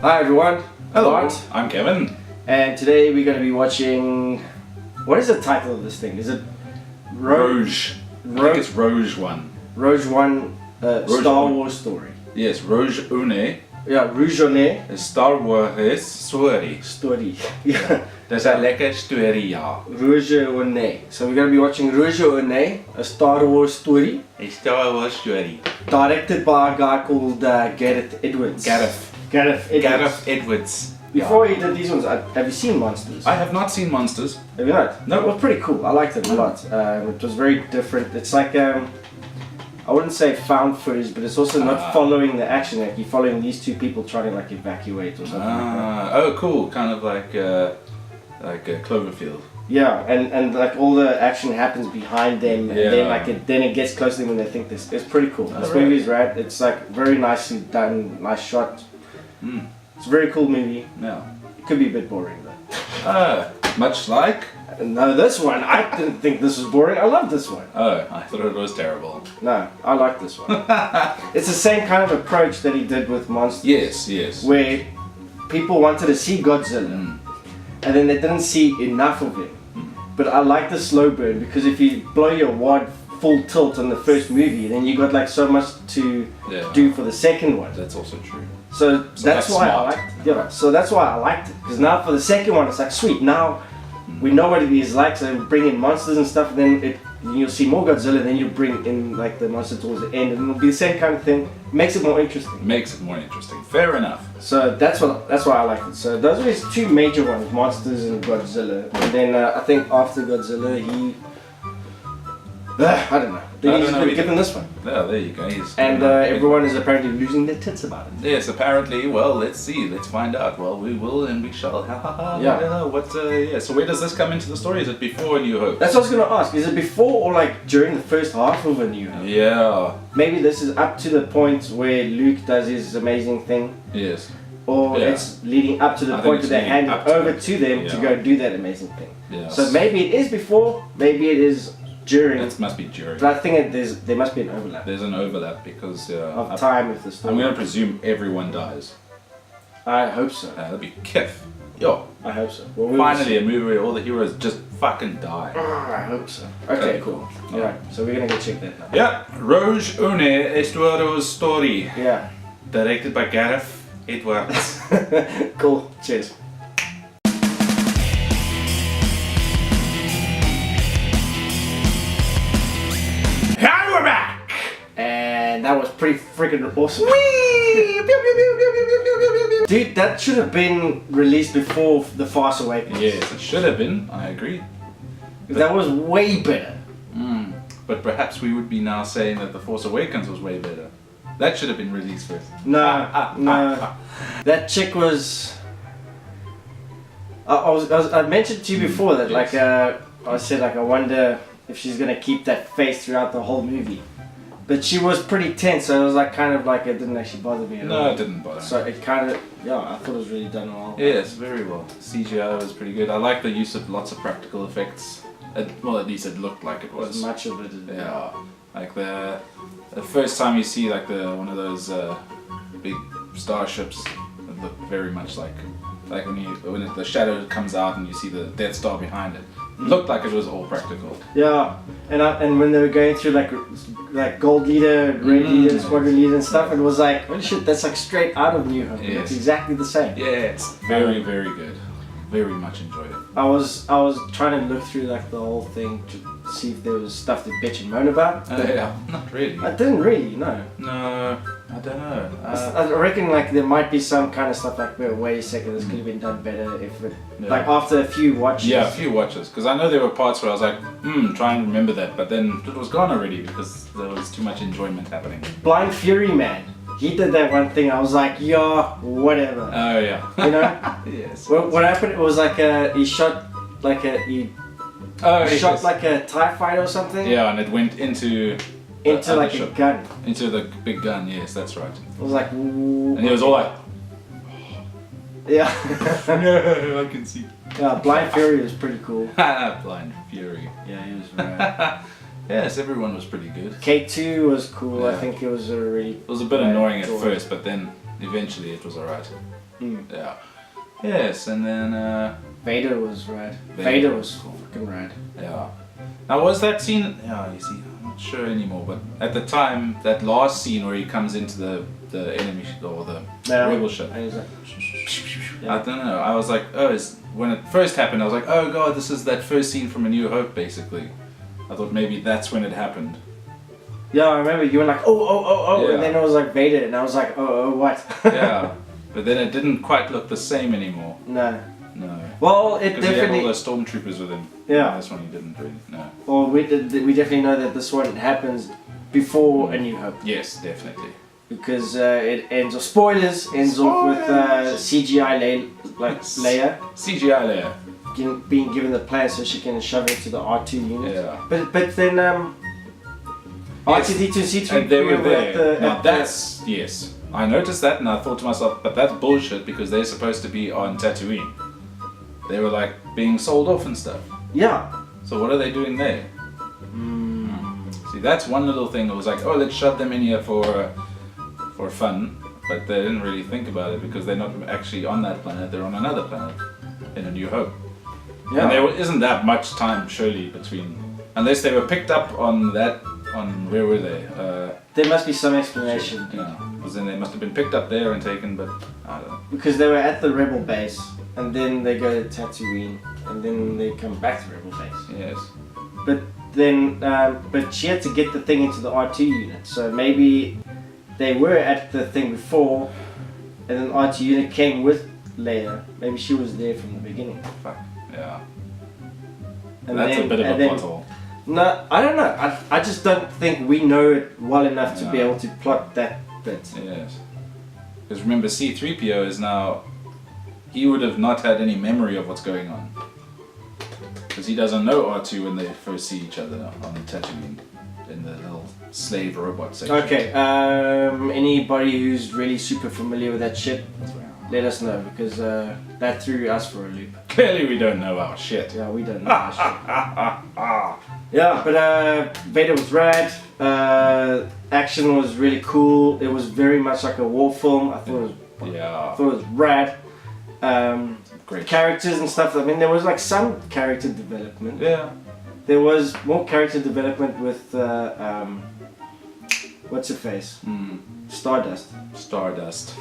Hi everyone. Hello. Bart. I'm Kevin. And today we're going to be watching. What is the title of this thing? Is it Rouge? I think it's Rouge One. Rouge One, Rouge Star One. Wars story. Yes, Rouge Une. Ja, Rouge One Een Star Wars story. story. Yeah. Dat is een lekker story, ja. Rouge One. So we're going to be watching Rouge One, a Star Wars story, Een Star Wars story. directed by a guy called Gareth Edwards. Gareth Edwards. Before he did these ones, have you seen Monsters? I have not seen Monsters. Have you not? No. It was pretty cool. I liked it a lot. It was very different. It's like, I wouldn't say found footage, but it's also not following the action. Like you're following these two people trying to like evacuate or something like that. Oh, cool. Kind of like a Cloverfield. Yeah, and like all the action happens behind them, and then Yeah. like then it gets close to them when they think this. It's pretty cool. This right. movie is rad. It's like very nicely done, nice shot. It's a very cool movie. Yeah. It could be a bit boring though. Much like? No, this one, I didn't think this was boring. I love this one. Oh, I thought it was terrible. No, I like this one. It's the same kind of approach that he did with Monsters. Yes. Where people wanted to see Godzilla, and then they didn't see enough of him. But I like the slow burn because if you blow your wad full tilt on the first movie, then you got like so much to do for the second one. That's also true. So that's why smart. I liked it. Yeah, so that's why I liked it. Because now for the second one, it's like sweet. Now we know what it is like. So bring in monsters and stuff, and then you'll see more Godzilla. Then you bring in like the monster towards the end, and it'll be the same kind of thing. Makes it more interesting. Makes it more interesting. Fair enough. So that's why I liked it. So those are his two major ones, Monsters and Godzilla. And then I think after Godzilla, he I don't know. Then he's been given this one. Yeah, there you go. And everyone is apparently losing their tits about it. Yes, apparently. Well, let's see. Let's find out. Well, we will and we shall. Yeah. What? So where does this come into the story? Is it before A New Hope? That's what I was gonna ask. Is it before or like during the first half of A New Hope? Yeah. Maybe this is up to the point where Luke does his amazing thing. Yes. Or it's leading up to the point where they hand it over to them to go do that amazing thing. Yes. So maybe it is before, maybe it is during. It must be during. But I think there must be an overlap. There's an overlap because of time with the story. I'm going to presume everyone dies. I hope so. That'd be kiff. Yo. I hope so. Well, finally, a movie where all the heroes just fucking die. I hope so. Okay, cool. Yeah. Alright, so we're gonna go check that now. Yeah, Rouge Une, Histoire story. Yeah. Directed by Gareth Edwards. Cool. Cheers. And we're back! And that was pretty freaking awesome. Dude, that should have been released before The Force Awakens. Yes, it should have been, I agree. That was way better. But perhaps we would be now saying that The Force Awakens was way better. That should have been released first. No. That chick was... I mentioned to you before that, like, I said, like, I wonder if she's gonna keep that face throughout the whole movie. But she was pretty tense, so it was like kind of like it didn't actually bother me at all. No, it didn't bother me. So it kind of, I thought it was really done well. Yes, very well. CGI was pretty good. I like the use of lots of practical effects. Well, at least it looked like it was. As much of it as yeah. Like the first time you see like one of those big starships, it looked very much like when the shadow comes out and you see the Death Star behind it. It looked like it was all practical. Yeah, and when they were going through like Gold Leader, Red Leader, Squadron Leader and stuff, it was like, holy shit, that's like straight out of New Hope. Yes. It's exactly the same. Yeah, it's very, very good. Very much enjoyed it. I was trying to look through like the whole thing to see if there was stuff to bitch and moan about. Yeah, not really. I didn't really, no. No, I don't know. I reckon like there might be some kind of stuff like, wait a second, this could have been done better if it, like after a few watches. Yeah, a few watches. Because I know there were parts where I was like, trying to remember that, but then it was gone already because there was too much enjoyment happening. Blind Fury, man. He did that one thing, I was like, yeah, whatever. Oh yeah. You know? Yes. What happened, it was like he shot like he shot like a TIE fighter or something? Yeah, and it went into like a gun. Into the big gun, yes, that's right. It was like, and he was all like, yeah. I can see. Yeah, Blind Fury was pretty cool. Blind Fury. Yeah, he was rad. Yes, everyone was pretty good. K2 was cool. Yeah. I think it was a really. It was a bit annoying at first, but then eventually it was alright. Yeah. Yes, and then Vader was rad. Vader was fucking rad. yeah. Now was that scene? Yeah, you see, I'm not sure anymore. But at the time, that last scene where he comes into the enemy or the rebel ship. And he's like, I don't know. I was like, when it first happened, I was like, oh god, this is that first scene from A New Hope, basically. I thought maybe that's when it happened. yeah, I remember you were like, oh, Yeah. and then it was like Vader, and I was like, oh, what? Yeah, but then it didn't quite look the same anymore. No. No. Well, it Because he had definitely. all the stormtroopers with him. Yeah. This one he didn't really. No. Well, we definitely know that this one happens before A New Hope. Yes, definitely. Because it ends off, spoilers, ends off with CGI Leia CGI Leia. being given the plan so she can shove it into the R2 unit. Yeah. But then R2D2 and C3 And they were there. Now at that's yes. I noticed that and I thought to myself, but that's bullshit because they're supposed to be on Tatooine. They were like being sold off and stuff. yeah. So what are they doing there? See, that's one little thing that was like, oh, let's shove them in here for fun, but they didn't really think about it because they're not actually on that planet. They're on another planet in A New Hope. Yeah. And there isn't that much time, surely, between unless they were picked up on that. On where were they? There must be some explanation. Yeah, because then they must have been picked up there and taken, but I don't know. Because they were at the rebel base, and then they go to Tatooine, and then they come back to rebel base. Yes. But then, but she had to get the thing into the R2 unit, so maybe they were at the thing before, and then R2 unit came with Leia. Maybe she was there from the beginning. Fuck. Yeah. And That's then, a bit of and a then- plot hole. No, I don't know. I just don't think we know it well enough to be No. able to plot that bit. Yes. Because remember, C-3PO is now. He would have not had any memory of what's going on. Because he doesn't know R2 when they first see each other on Tatooine in the little slave robot section. Okay, anybody who's really super familiar with that shit, let us know, because that threw us for a loop. Clearly, we don't know our shit. Yeah, we don't know our shit. Yeah, but Vader was rad. Action was really cool. It was very much like a war film. I thought it was rad. Great. Characters and stuff. I mean, there was like some character development. Yeah. There was more character development with what's her face? Stardust. Stardust.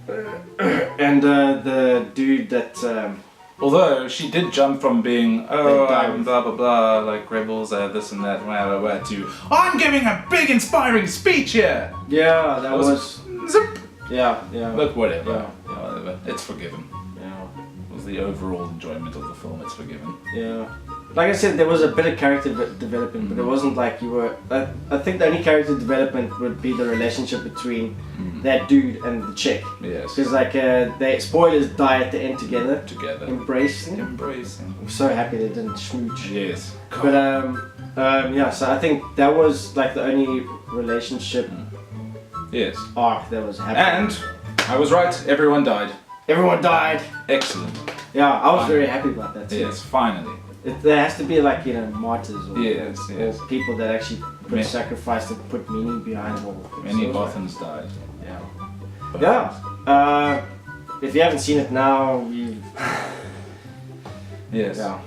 And the dude that Although she did jump from being, oh, They I'm blah blah blah, like rebels, this and that, whatever, to I'm giving a big inspiring speech here. yeah, that was Zip. yeah. But whatever. Yeah. Whatever. It's forgiven. Yeah. It was the overall enjoyment of the film. It's forgiven. Yeah. Like I said, there was a bit of character development, but it wasn't like you were. I think the only character development would be the relationship between that dude and the chick. Yes. Because like they spoilers die at the end together, Together. embracing. Embracing. I'm so happy they didn't smooch. Yes. But yeah. So I think that was like the only relationship Yes. arc that was happening. And I was right. Everyone died. Everyone died. Excellent. Yeah, I was very happy about that too. Yes. Finally. There has to be like, you know, martyrs or, Yes, or yes. people that actually put Ma- sacrifice to put meaning behind all. Many So, Bothans died. Yeah. But Yeah. If you haven't seen it now, you. Yes. Yeah.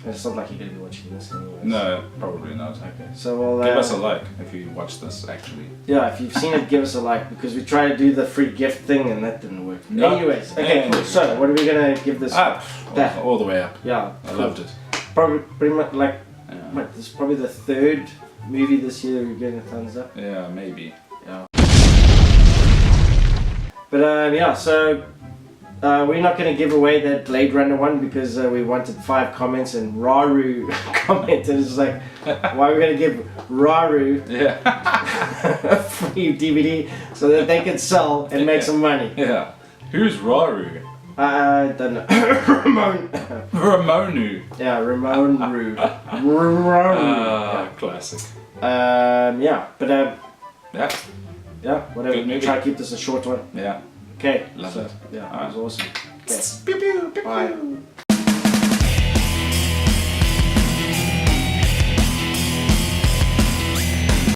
It's not like you're gonna be watching this anyway. No, probably not. Okay. So we'll. Give us a like if you watch this actually. Yeah, if you've seen it, give us a like, because we tried to do the free gift thing and that didn't work. No. Anyways, okay. Anyways. Cool. So what are we gonna give this? That. All the way up. Yeah. I loved it. Probably pretty much like. Yeah. What, this is probably the third movie this year that we're getting a thumbs up. Yeah, maybe. Yeah. But yeah, so we're not going to give away that Blade Runner one because we wanted 5 comments and Raru commented. It's like, why are we going to give Raru Yeah. a free DVD so that they can sell and make some money? Yeah. Who's Raru? I don't know. Ramon. Ramonu. Yeah, Ramon Rue. Ramon. Classic. Yeah, but Yeah. yeah, whatever. Good movie. Try to keep this a short one. Yeah. Okay. Love so, it. Yeah, Alright. it was awesome. Okay. Pew, pew, pew, Bye. pew.